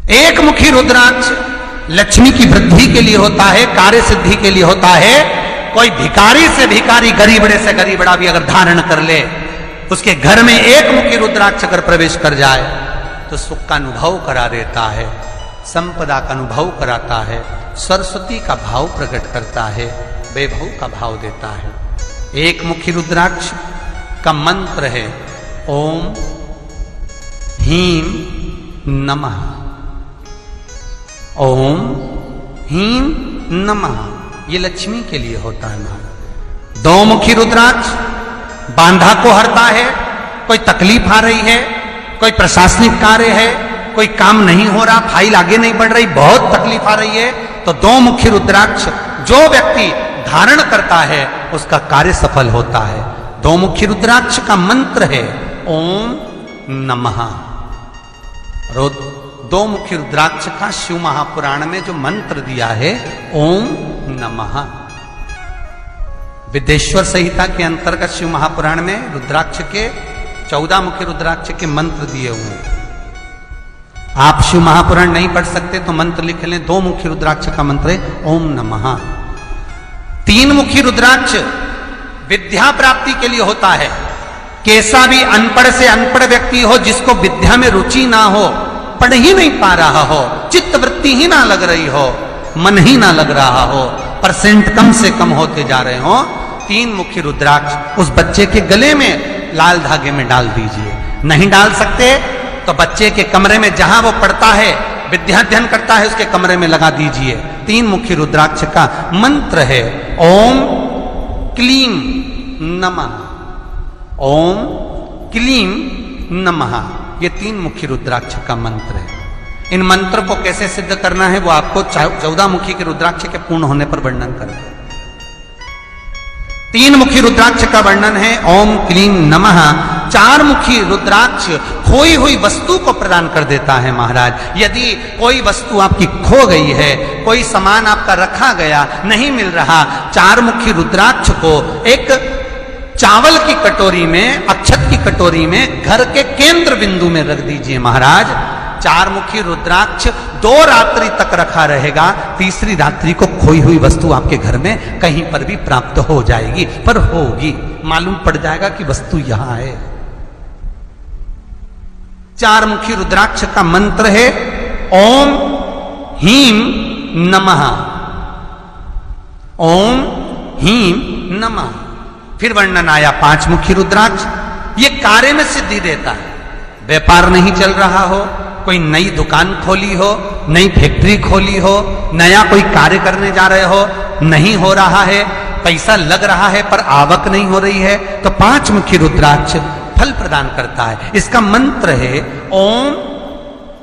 एक मुखी रुद्राक्ष लक्ष्मी की वृद्धि के लिए होता है, कार्य सिद्धि के लिए होता है। कोई भिखारी से भिखारी, गरीबड़े से गरीबड़ा भी अगर धारण कर ले, उसके घर में एक मुखी रुद्राक्ष अगर प्रवेश कर जाए तो सुख का अनुभव करा देता है, संपदा का अनुभव कराता है, सरस्वती का भाव प्रकट करता है, वैभव का भाव देता है। एक मुखी रुद्राक्ष का मंत्र है ओम ह्रीं नमः। ओम ह्रीं नमः, ये लक्ष्मी के लिए होता है महाराज। दो मुखी रुद्राक्ष बांधा को हरता है। कोई तकलीफ आ रही है, कोई प्रशासनिक कार्य है, कोई काम नहीं हो रहा, फाइल आगे नहीं बढ़ रही, बहुत तकलीफ आ रही है, तो दो मुखी रुद्राक्ष जो व्यक्ति धारण करता है उसका कार्य सफल होता है। दो मुखी रुद्राक्ष का मंत्र है ओम नमः। दो मुखी रुद्राक्ष का शिव महापुराण में जो मंत्र दिया है ओम नमः। विदेश्वर संहिता के अंतर्गत शिव महापुराण में रुद्राक्ष के 14 मुखी रुद्राक्ष के मंत्र दिए हुए हैं। आप शिव महापुराण नहीं पढ़ सकते तो मंत्र लिख लें। दो मुखी रुद्राक्ष का मंत्र है ओम नमः। तीन मुखी रुद्राक्ष विद्या प्राप्ति के लिए होता है। कैसा भी अनपढ़ से अनपढ़ व्यक्ति हो, जिसको विद्या में रुचि ना हो, पढ़ ही नहीं पा रहा हो, चित्त वृत्ति ही ना लग रही हो, मन ही ना लग रहा हो, परसेंट कम से कम होते जा रहे हो, तीन मुखी रुद्राक्ष उस बच्चे के गले में लाल धागे में डाल दीजिए। नहीं डाल सकते तो बच्चे के कमरे में जहां वो पढ़ता है, विद्याध्ययन करता है, उसके कमरे में लगा दीजिए। तीन मुखी रुद्राक्ष का मंत्र है ओम क्लीं नमः। ओम क्लीं नमः, ये तीन मुखी रुद्राक्ष का मंत्र है। इन मंत्र को कैसे सिद्ध करना है वो आपको 14 मुखी के रुद्राक्ष के पूर्ण होने पर वर्णन करेंगे। तीन मुखी रुद्राक्ष का वर्णन है ओम क्लीं नमः। चार मुखी रुद्राक्ष खोई हुई वस्तु को प्रदान कर देता है महाराज। यदि कोई वस्तु आपकी खो गई है, कोई सामान आपका रखा गया नहीं मिल रहा, चार मुखी रुद्राक्ष को एक चावल की कटोरी में, अक्षत की कटोरी में घर के केंद्र बिंदु में रख दीजिए महाराज। चार मुखी रुद्राक्ष 2 रात्रि तक रखा रहेगा। तीसरी रात्रि को खोई हुई वस्तु आपके घर में कहीं पर भी प्राप्त हो जाएगी, पर होगी, मालूम पड़ जाएगा कि वस्तु यहां है। चार मुखी रुद्राक्ष का मंत्र है ओम ह्रीं नमः। ओम ह्रीं नमः। फिर वर्णन आया 5 मुखी रुद्राक्ष। ये कार्य में सिद्धि देता है। व्यापार नहीं चल रहा हो, कोई नई दुकान खोली हो, नई फैक्ट्री खोली हो, नया कोई कार्य करने जा रहे हो, नहीं हो रहा है, पैसा लग रहा है पर आवक नहीं हो रही है, तो 5 मुखी रुद्राक्ष फल प्रदान करता है। इसका मंत्र है ओम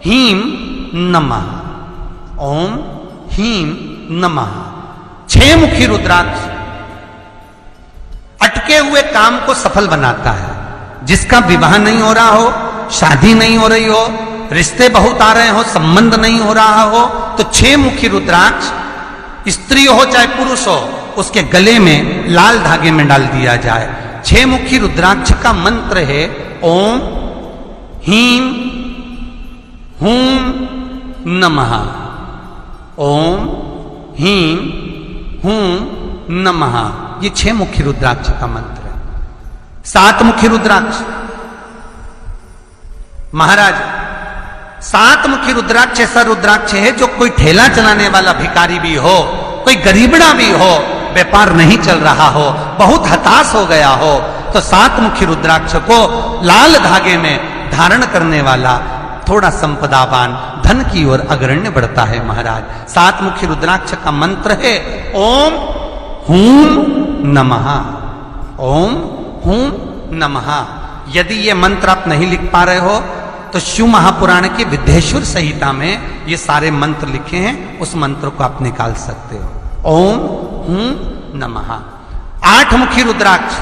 ह्रीं नमः। ओम ह्रीं नमः। 6 मुखी रुद्राक्ष अटके हुए काम को सफल बनाता है। जिसका विवाह नहीं हो रहा हो, शादी नहीं हो रही हो, रिश्ते बहुत आ रहे हो, संबंध नहीं हो रहा हो, तो 6 मुखी रुद्राक्ष स्त्री हो चाहे पुरुष हो, उसके गले में लाल धागे में डाल दिया जाए। 6 मुखी रुद्राक्ष का मंत्र है ओम ह्रीं हूं नमः। ओम ह्रीं हूं नमः। ये 6 मुखी रुद्राक्ष का मंत्र है। 7 मुखी रुद्राक्ष महाराज, 7 मुखी रुद्राक्ष ऐसा रुद्राक्ष है जो कोई ठेला चलाने वाला भिखारी भी हो, कोई गरीबड़ा भी हो, व्यापार नहीं चल रहा हो, बहुत हताश हो गया हो, तो 7 मुखी रुद्राक्ष को लाल धागे में धारण करने वाला थोड़ा संपदावान, धन की ओर अग्रण्य बढ़ता है महाराज। 7 मुखी रुद्राक्ष का मंत्र है ओम हूं नमः। ओम हूं नमः। यदि ये मंत्र आप नहीं लिख पा रहे हो तो शिव महापुराण की विदेश्वर संहिता में ये सारे मंत्र लिखे हैं, उस मंत्र को आप निकाल सकते हो। ओम हूं नमः। 8 मुखी रुद्राक्ष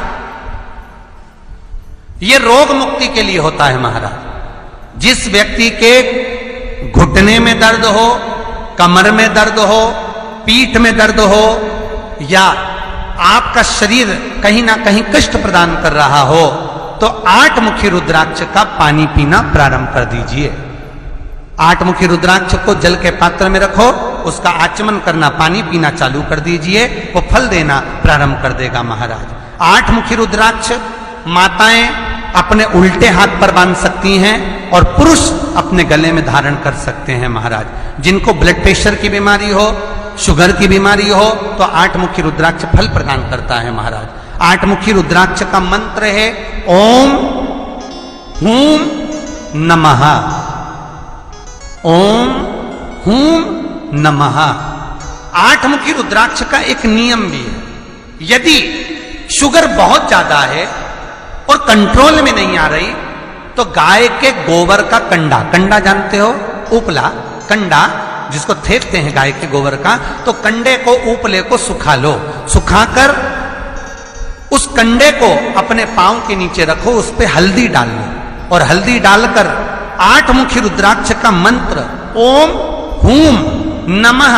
ये रोग मुक्ति के लिए होता है महाराज। जिस व्यक्ति के घुटने में दर्द हो, कमर में दर्द हो, पीठ में दर्द हो, या आपका शरीर कहीं ना कहीं कष्ट प्रदान कर रहा हो, तो 8 मुखी रुद्राक्ष का पानी पीना प्रारंभ कर दीजिए। 8 मुखी रुद्राक्ष को जल के पात्र में रखो, उसका आचमन करना, पानी पीना चालू कर दीजिए, वो फल देना प्रारंभ कर देगा महाराज। 8 मुखी रुद्राक्ष माताएं अपने उल्टे हाथ पर बांध सकती हैं और पुरुष अपने गले में धारण कर सकते हैं महाराज। जिनको ब्लड प्रेशर की बीमारी हो, शुगर की बीमारी हो, तो 8 मुखी रुद्राक्ष फल प्रदान करता है महाराज। 8 मुखी रुद्राक्ष का मंत्र है ओम हूम नमः, ओम हूम नमः। 8 मुखी रुद्राक्ष का एक नियम भी है, यदि शुगर बहुत ज्यादा है और कंट्रोल में नहीं आ रही, तो गाय के गोबर का कंडा, कंडा जानते हो, उपला कंडा जिसको थेपते हैं गाय के गोबर का, तो कंडे को, उपले को सुखा लो, सुखाकर उस कंडे को अपने पांव के नीचे रखो, उस पे हल्दी डाल लो और हल्दी डालकर 8 मुखी रुद्राक्ष का मंत्र ओम हूम नमः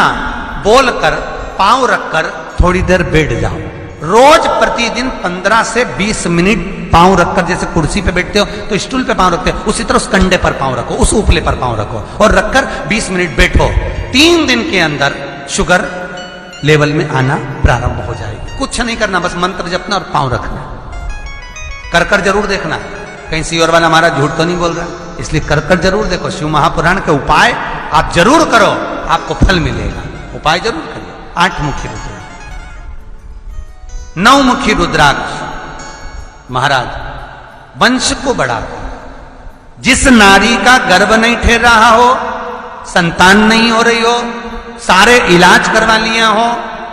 बोलकर पांव रखकर थोड़ी देर बैठ जाओ। रोज प्रतिदिन 15 से 20 मिनट पांव रखकर, जैसे कुर्सी पे बैठते हो तो स्टूल पे पांव रखते हो, उसी तरह उस कंडे पर पांव रखो, उस उपले पर पांव रखो और रखकर 20 मिनट बैठो। 3 दिन के अंदर शुगर लेवल में आना प्रारंभ हो जाएगी। कुछ नहीं करना, बस मंत्र जपना और पांव रखना। कर जरूर देखना, कहीं सीवर वाला हमारा झूठ तो नहीं बोल रहा, इसलिए कर जरूर देखो। शिव महापुराण के उपाय आप जरूर करो, आपको फल मिलेगा। उपाय जरूर करिए। 8 मुखी रुद्राक्ष। 9 मुखी रुद्राक्ष महाराज वंश को बढ़ाता। जिस नारी का गर्भ नहीं ठहर रहा हो, संतान नहीं हो रही हो, सारे इलाज करवा लिया हो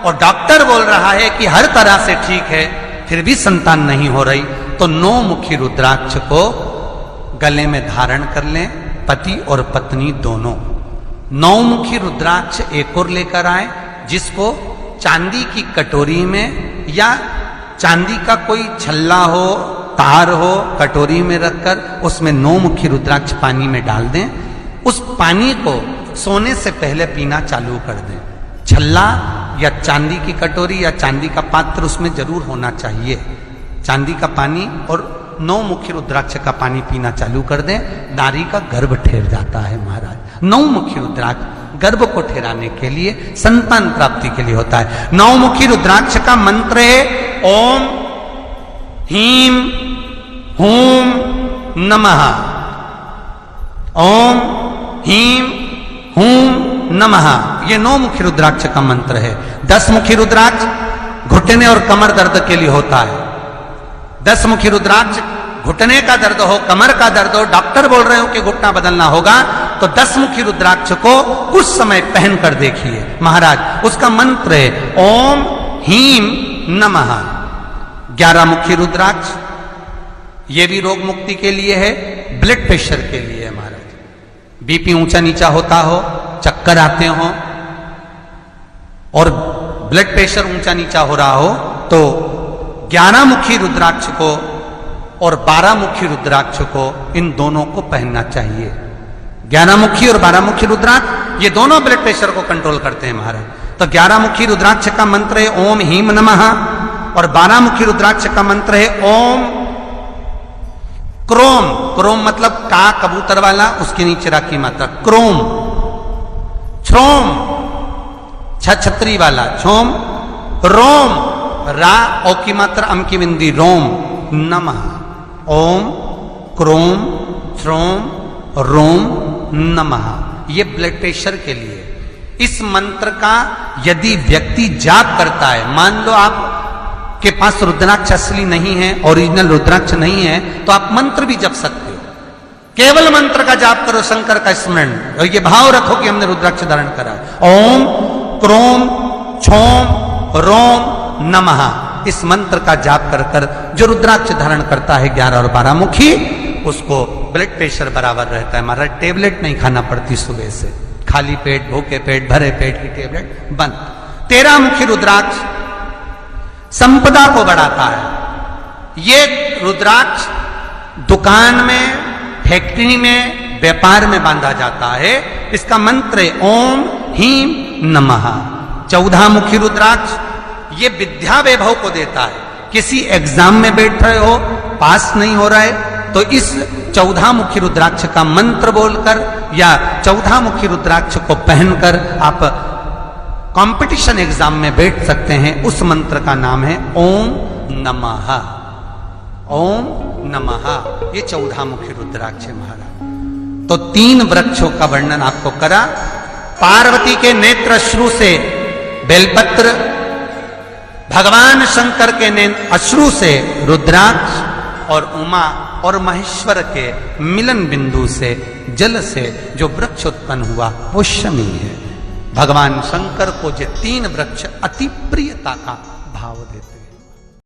और डॉक्टर बोल रहा है कि हर तरह से ठीक है, फिर भी संतान नहीं हो रही, तो 9 मुखी रुद्राक्ष को गले में धारण कर लें, पति और पत्नी दोनों। 9 मुखी रुद्राक्ष एक और लेकर आए, जिसको चांदी की कटोरी में या चांदी का कोई छल्ला हो, तार हो, कटोरी में रखकर उसमें 9 मुखी रुद्राक्ष पानी में डाल दें। उस पानी को सोने से पहले पीना चालू कर दें। छल्ला या चांदी की कटोरी या चांदी का पात्र उसमें जरूर होना चाहिए। चांदी का पानी और 9 मुखी रुद्राक्ष का पानी पीना चालू कर दें, नारी का गर्भ ठहर जाता है महाराज। 9 मुखी रुद्राक्ष गर्भ को ठहराने के लिए, संतान प्राप्ति के लिए होता है। 9 मुखी रुद्राक्ष का मंत्र है ओम हीम हूम नमः, ओम हीम हूम नमः। ये 9 मुखी रुद्राक्ष का मंत्र है। 10 मुखी रुद्राक्ष घुटने और कमर दर्द के लिए होता है। 10 मुखी रुद्राक्ष घुटने का दर्द हो, कमर का दर्द हो, डॉक्टर बोल रहे हो कि घुटना बदलना होगा, तो 10 मुखी रुद्राक्ष को कुछ समय पहन कर देखिए महाराज। उसका मंत्र है ओम हीम नमः। 11 मुखी रुद्राक्ष ये भी रोग मुक्ति के लिए है, ब्लड प्रेशर के लिए है महाराज। बीपी ऊंचा नीचा होता हो, चक्कर आते हो और ब्लड प्रेशर ऊंचा नीचा हो रहा हो, तो 11 मुखी रुद्राक्ष को और 12 मुखी रुद्राक्ष को, इन दोनों को पहनना चाहिए। 11 मुखी और 12 मुखी रुद्राक्ष ये दोनों ब्लड प्रेशर को कंट्रोल करते हैं महाराज। तो 11 मुखी रुद्राक्ष का मंत्र है ओम हीम नमः और 12 मुखी रुद्राक्ष का मंत्र है ओम क्रोम। क्रोम मतलब का कबूतर वाला, उसके नीचे राखी मात्रा क्रोम। छ्रोम छतरी वाला छोम। रोम रा ओ की मात्रा अम की बिंदी रोम नमः। ओम क्रोम छ्रोम रोम नमः। ये ब्लड प्रेशर के लिए। इस मंत्र का यदि व्यक्ति जाप करता है, मान लो आप के पास रुद्राक्ष असली नहीं है, ओरिजिनल रुद्राक्ष नहीं है, तो आप मंत्र भी जप सकते हो। केवल मंत्र का जाप करो, शंकर का स्मरण, और ये भाव रखो कि हमने रुद्राक्ष धारण करा। ओम क्रोम छोम रोम नमः। इस मंत्र का जाप कर कर जो रुद्राक्ष धारण करता है 11 और 12 मुखी, उसको ब्लड प्रेशर बराबर रहता है। हमारा टेबलेट नहीं खाना पड़ती सुबह से, खाली पेट, भूखे पेट, भरे पेट की टेबलेट बंद। 13 मुखी रुद्राक्ष संपदा को बढ़ाता है। ये रुद्राक्ष दुकान में, फैक्ट्री में, व्यापार में बांधा जाता है। इसका मंत्र है ओम हीम नमः। 14 मुखी रुद्राक्ष ये विद्या वैभव को देता है। किसी एग्जाम में बैठ रहे हो, पास नहीं हो रहा है, तो इस 14 मुखी रुद्राक्ष का मंत्र बोलकर या 14 मुखी रुद्राक्ष को पहनकर आप कंपटीशन एग्जाम में बैठ सकते हैं। उस मंत्र का नाम है ओम नमः। ओम नमः, ये 14 मुखी रुद्राक्ष है महाराज। तो 3 वृक्षों का वर्णन आपको करा। पार्वती के नेत्र अश्रु से बेलपत्र, भगवान शंकर के अश्रु से रुद्राक्ष, और उमा और महेश्वर के मिलन बिंदु से जल से जो वृक्ष उत्पन्न हुआ वो शमी है। भगवान शंकर को ये 3 वृक्ष अति प्रियता का भाव देते।